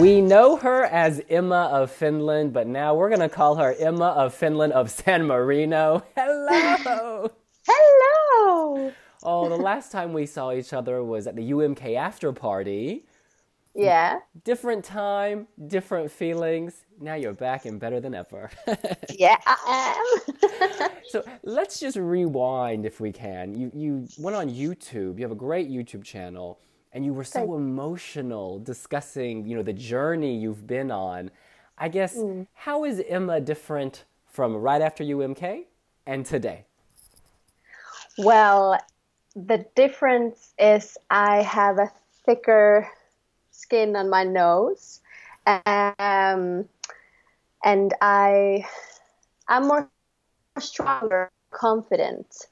We know her as Emma of Finland, but now we're going to call her Emma of Finland of San Marino. Hello! Hello! Oh, the last time we saw each other was at the UMK after party. Yeah. Different time, different feelings. Now you're back and better than ever. Yeah, I am. So let's just rewind if we can. You went on YouTube. You have a great YouTube channel. And you were so emotional discussing, the journey you've been on. I guess, how is Emma different from right after UMK and today? Well, the difference is I have a thicker skin on my nose. And I'm more stronger, confident.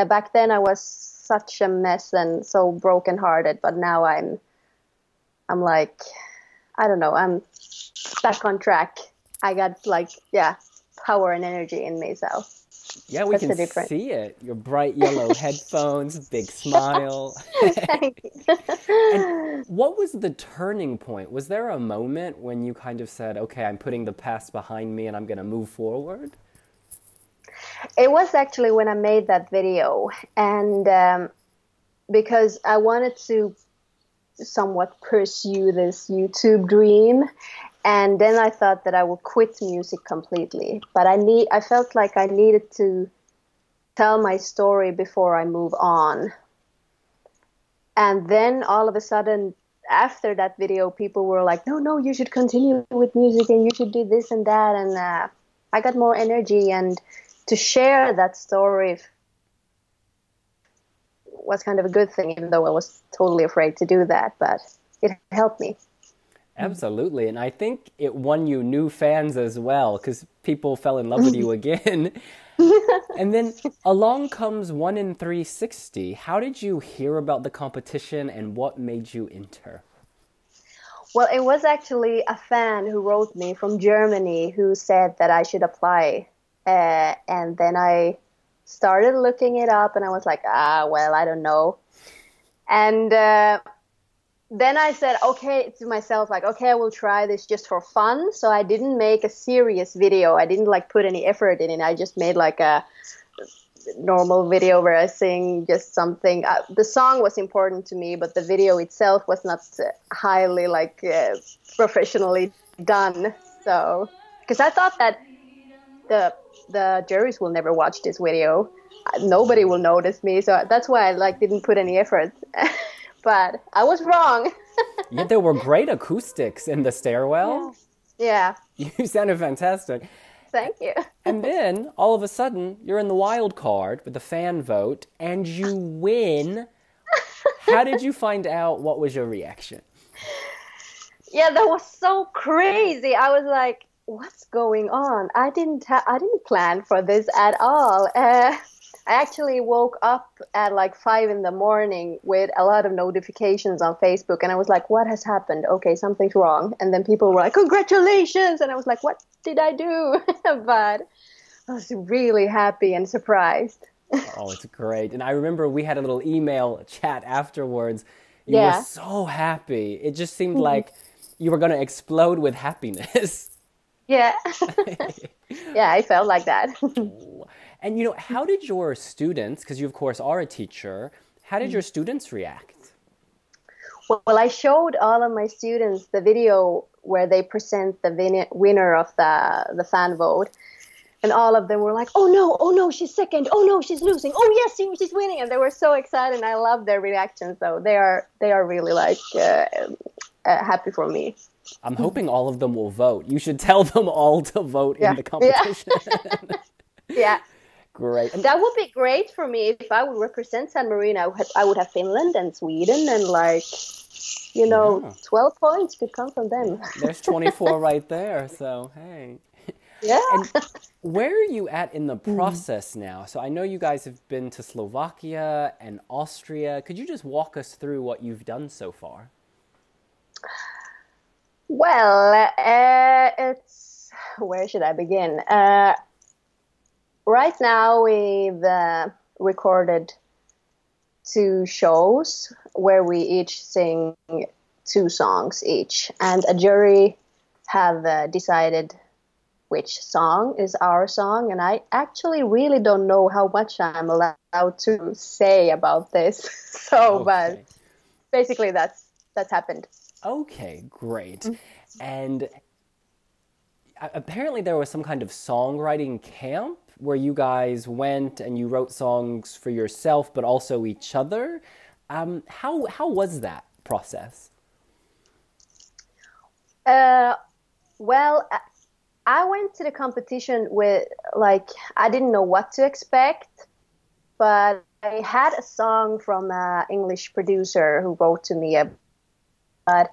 Back then I was such a mess and so brokenhearted, but now I'm like, I don't know, I'm back on track. I got power and energy in me, so yeah, we can see it. Your bright yellow headphones, big smile. Thank you. And what was the turning point? Was there a moment when you kind of said, okay, I'm putting the past behind me and I'm going to move forward? It was actually when I made that video, and because I wanted to somewhat pursue this YouTube dream, and then I thought that I would quit music completely. But I felt like I needed to tell my story before I move on. And then all of a sudden, after that video, people were like, no, you should continue with music and you should do this and that. And I got more energy, and to share that story was kind of a good thing, even though I was totally afraid to do that, but it helped me. Absolutely. And I think it won you new fans as well, because people fell in love with you again. And then along comes 1 in 360. How did you hear about the competition and what made you enter? Well, it was actually a fan who wrote me from Germany who said that I should apply. And then I started looking it up, and I was like, well, I don't know. And then I said, okay, to myself, like, okay, I will try this just for fun. So I didn't make a serious video. I didn't put any effort in it. I just made like a normal video where I sing just something. The song was important to me, but the video itself was not highly professionally done. So, because I thought that the juries will never watch this video. Nobody will notice me, so that's why I didn't put any effort. But I was wrong. Yeah, there were great acoustics in the stairwell. Yeah. You sounded fantastic. Thank you. And then, all of a sudden, you're in the wild card with the fan vote, and you win. How did you find out? What was your reaction? Yeah, that was so crazy. I was like, what's going on? I didn't plan for this at all. I actually woke up at 5 in the morning with a lot of notifications on Facebook, and I was like, what has happened? Okay, something's wrong. And then people were like, congratulations. And I was like, what did I do? But I was really happy and surprised. Oh, it's great. And I remember we had a little email chat afterwards. You were so happy. It just seemed like you were going to explode with happiness. Yeah. Yeah, I felt like that. And, how did your students, because you, of course, are a teacher, how did your students react? Well, I showed all of my students the video where they present the winner of the fan vote. And all of them were like, oh no, she's second. Oh no, she's losing. Oh yes, she's winning. And they were so excited, and I love their reactions. So they are really happy for me. I'm hoping all of them will vote. You should tell them all to vote in the competition. Yeah. Great. That would be great for me if I would represent San Marino. I would have Finland and Sweden, and 12 points could come from them. There's 24 right there. So, hey. Yeah. And where are you at in the process now? So I know you guys have been to Slovakia and Austria. Could you just walk us through what you've done so far? Well, where should I begin? Right now we've recorded 2 shows where we each sing 2 songs each, and a jury have decided which song is our song. And I actually really don't know how much I'm allowed to say about this. So, Okay. but basically that's happened. Okay, great. And apparently there was some kind of songwriting camp where you guys went and you wrote songs for yourself, but also each other. How was that process? Well, I went to the competition with, like, I didn't know what to expect, but I had a song from an English producer who wrote to me. But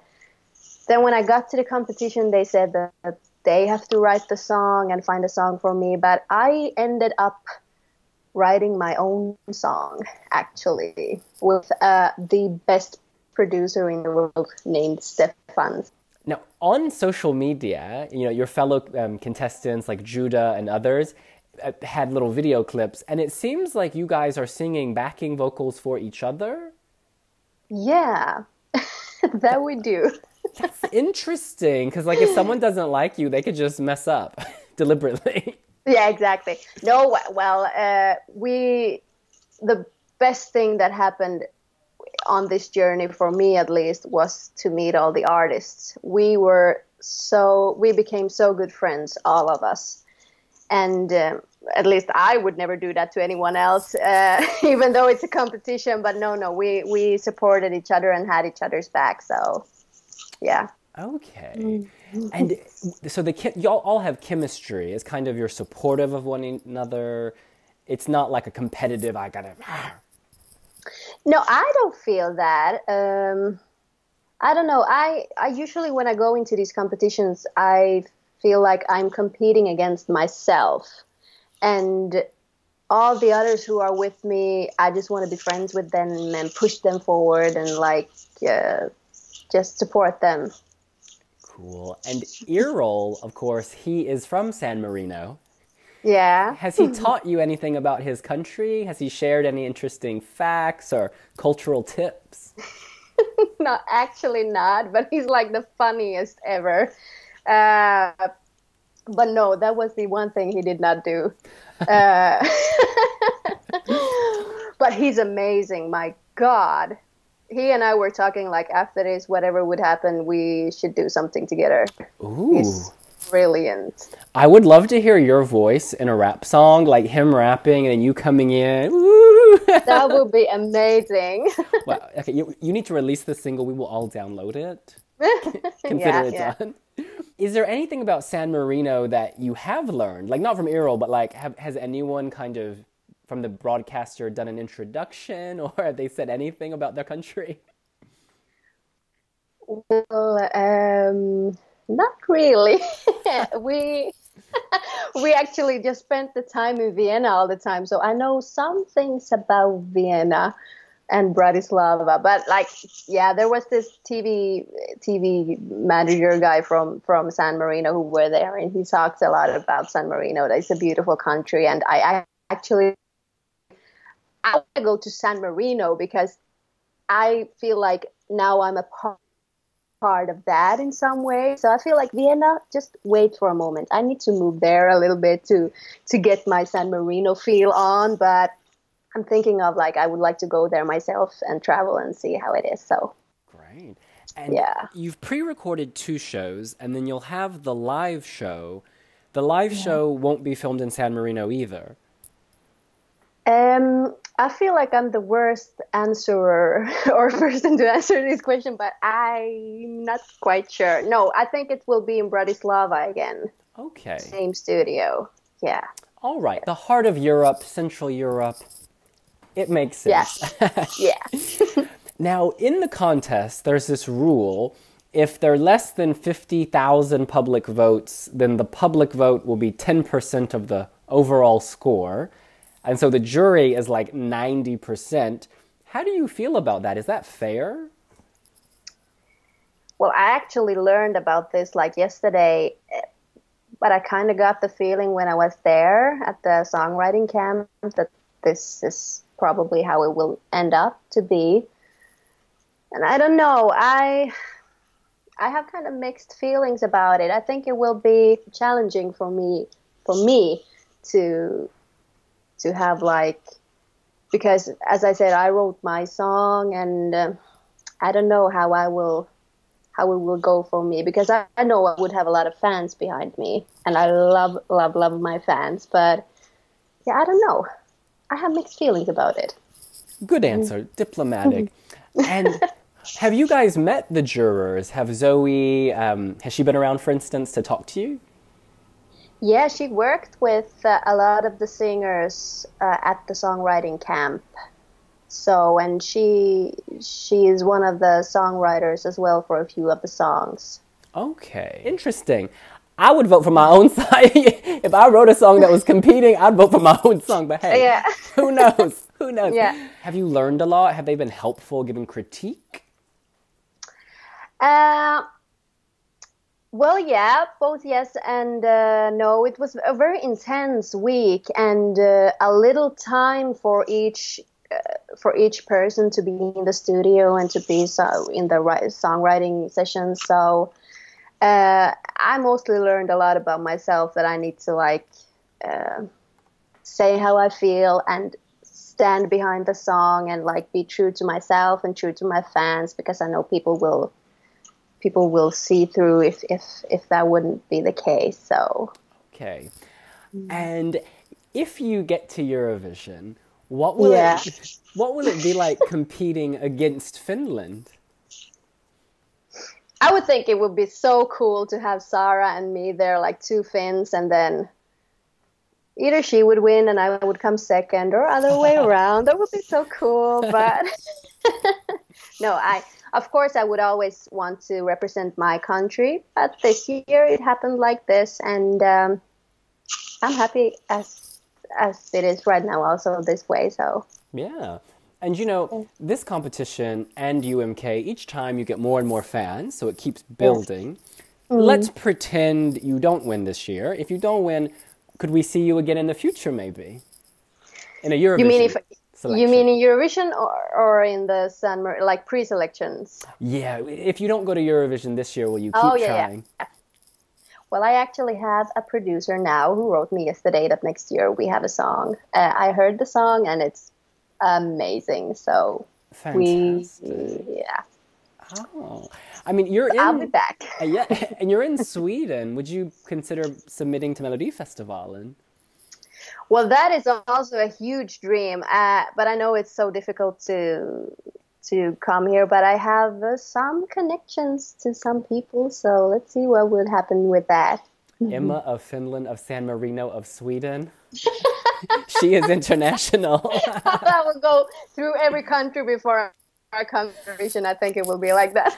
then when I got to the competition, they said that they have to write the song and find a song for me. But I ended up writing my own song, actually, with the best producer in the world named Stefan. Now, on social media, you know, your fellow contestants like Judah and others had little video clips, and it seems like you guys are singing backing vocals for each other. Yeah, that we do. That's interesting, because like if someone doesn't like you, they could just mess up deliberately. Yeah, exactly. No, well, the best thing that happened on this journey, for me at least, was to meet all the artists. We became so good friends, all of us. And at least I would never do that to anyone else, even though it's a competition. But no, we supported each other and had each other's back. So, yeah. Okay. And so y'all all have chemistry. It's kind of you're supportive of one another. It's not like a competitive, I gotta... No, I don't feel that. I don't know. I usually, when I go into these competitions, I feel like I'm competing against myself. And all the others who are with me, I just want to be friends with them and push them forward and just support them. Cool. And Errol, of course, he is from San Marino. Yeah. Has he taught you anything about his country? Has he shared any interesting facts or cultural tips? No, actually not, but he's like the funniest ever. But no, that was the one thing he did not do. But he's amazing, my God. He and I were talking, like, after this, whatever would happen, we should do something together. Ooh. He's brilliant. I would love to hear your voice in a rap song, like him rapping and then you coming in. Woo! That would be amazing. Well, okay, you need to release this single. We will all download it. Consider it done. Is there anything about San Marino that you have learned? Like, not from Errol, but like, has anyone kind of from the broadcaster done an introduction, or have they said anything about their country? Well, not really. we actually just spent the time in Vienna all the time, so I know some things about Vienna and Bratislava. But like, yeah, there was this TV manager guy from San Marino who were there, and he talks a lot about San Marino. That it's a beautiful country, and I want to go to San Marino because I feel like now I'm a part of that in some way. So I feel like Vienna, just wait for a moment. I need to move there a little bit to get my San Marino feel on, but I'm thinking of, like, I would like to go there myself and travel and see how it is. So great. And yeah, you've pre-recorded 2 shows, and then you'll have the live show. The live show won't be filmed in San Marino either. I feel like I'm the worst answerer or person to answer this question, but I'm not quite sure. No, I think it will be in Bratislava again. Okay. Same studio. Yeah. All right. The heart of Europe, Central Europe. It makes sense. Yeah. Yeah. Now, in the contest, there's this rule. If there are less than 50,000 public votes, then the public vote will be 10% of the overall score. And so the jury is like 90%. How do you feel about that? Is that fair? Well, I actually learned about this like yesterday, but I kind of got the feeling when I was there at the songwriting camp that this is probably how it will end up to be. And I don't know. I have kind of mixed feelings about it. I think it will be challenging for me to have like, because as I said, I wrote my song, and I don't know how it will go for me, because I know I would have a lot of fans behind me, and I love my fans, but yeah, I don't know. I have mixed feelings about it. Good answer, diplomatic. And have you guys met the jurors? Have Zoe, has she been around, for instance, to talk to you? Yeah, she worked with a lot of the singers at the songwriting camp. So, and she is one of the songwriters as well for a few of the songs. Okay, interesting. I would vote for my own song. If I wrote a song that was competing, I'd vote for my own song. But hey, yeah. Who knows? Who knows? Yeah. Have you learned a lot? Have they been helpful giving critique? Well, yeah, both yes and no. It was a very intense week, and a little time for each person to be in the studio and to be in the songwriting sessions. So I mostly learned a lot about myself, that I need to like say how I feel and stand behind the song, and like be true to myself and true to my fans, because I know people will see through if that wouldn't be the case. So okay. And if you get to Eurovision, what will it be like competing against Finland? I would think it would be so cool to have Sarah and me there, like two Finns, and then either she would win and I would come second, or other way around. That would be so cool. But no, of course I would always want to represent my country. But this year it happened like this, and I'm happy as it is right now, also this way. So yeah. And you know, this competition and UMK, each time you get more and more fans, so it keeps building. Let's pretend you don't win this year. If you don't win, could we see you again in the future, maybe? In a Eurovision selection. You mean in Eurovision or in the San Marino, like pre-selections? Yeah, if you don't go to Eurovision this year, will you keep trying? Yeah. Well, I actually have a producer now who wrote me yesterday that next year we have a song. I heard the song and it's amazing. So fantastic. Yeah. Oh, I mean, I'll be back. Yeah, and you're in Sweden. Would you consider submitting to Melodifestivalen? Well, that is also a huge dream, but I know it's so difficult to come here. But I have some connections to some people, so let's see what will happen with that. Emma of Finland, of San Marino, of Sweden. She is international. I will go through every country before our conversation. I think it will be like that.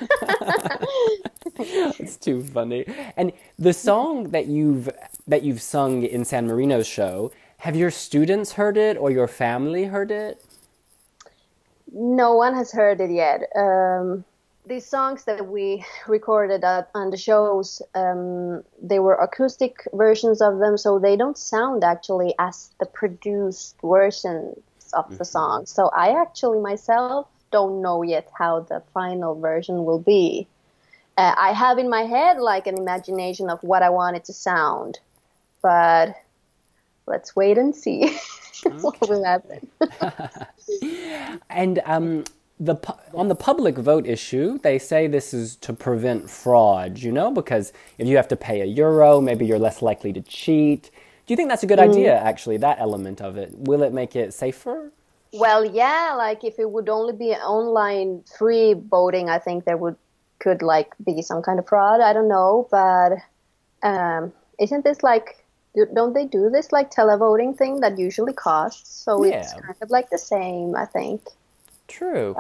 It's too funny. And the song that you've sung in San Marino's show, have your students heard it or your family heard it? No one has heard it yet. These songs that we recorded on the shows, they were acoustic versions of them, so they don't sound actually as the produced versions of the song. So I actually myself don't know yet how the final version will be. I have in my head like an imagination of what I want it to sound, but let's wait and see what will happen. And on the public vote issue, they say this is to prevent fraud, you know, because if you have to pay €1, maybe you're less likely to cheat. Do you think that's a good idea, actually, that element of it? Will it make it safer? Well, yeah, like if it would only be online free voting, I think there could like be some kind of fraud. I don't know, but isn't this like, don't they do this like televoting thing that usually costs? So it's kind of like the same, I think. True.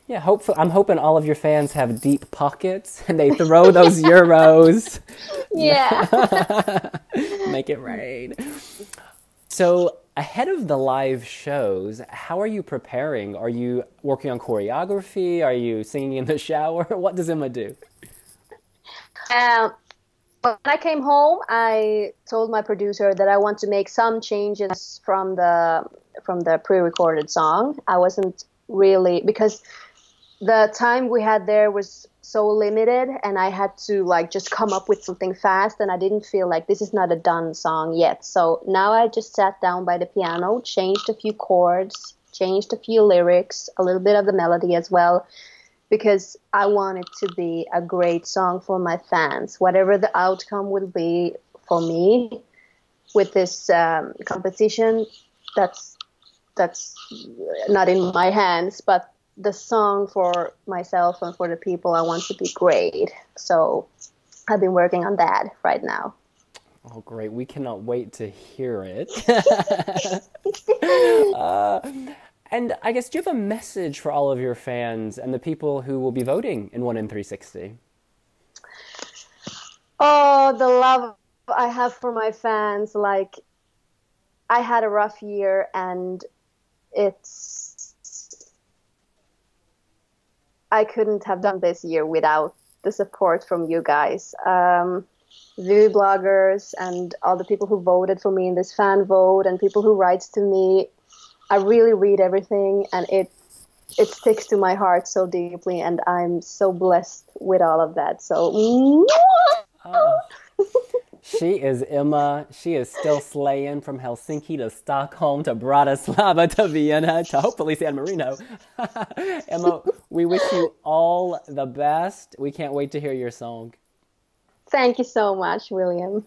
Yeah, I'm hoping all of your fans have deep pockets and they throw those euros. Yeah. Make it rain. So ahead of the live shows, how are you preparing? Are you working on choreography? Are you singing in the shower? What does Emma do? When I came home, I told my producer that I want to make some changes from the pre-recorded song. I wasn't really, because the time we had there was so limited, and I had to like just come up with something fast, and I didn't feel like this is not a done song yet. So now I just sat down by the piano, changed a few chords, changed a few lyrics, a little bit of the melody as well, because I want it to be a great song for my fans. Whatever the outcome will be for me with this competition, that's not in my hands, but the song for myself and for the people, I want to be great. So I've been working on that right now. Oh, great. We cannot wait to hear it. And I guess, do you have a message for all of your fans and the people who will be voting in 1 in 360? Oh, the love I have for my fans. Like, I had a rough year, and I couldn't have done this year without the support from you guys. Wiwibloggers and all the people who voted for me in this fan vote, and people who writes to me. I really read everything, and it sticks to my heart so deeply, and I'm so blessed with all of that. So, oh. She is Emma. She is still slaying from Helsinki to Stockholm to Bratislava to Vienna to hopefully San Marino. Emma, we wish you all the best. We can't wait to hear your song. Thank you so much, William.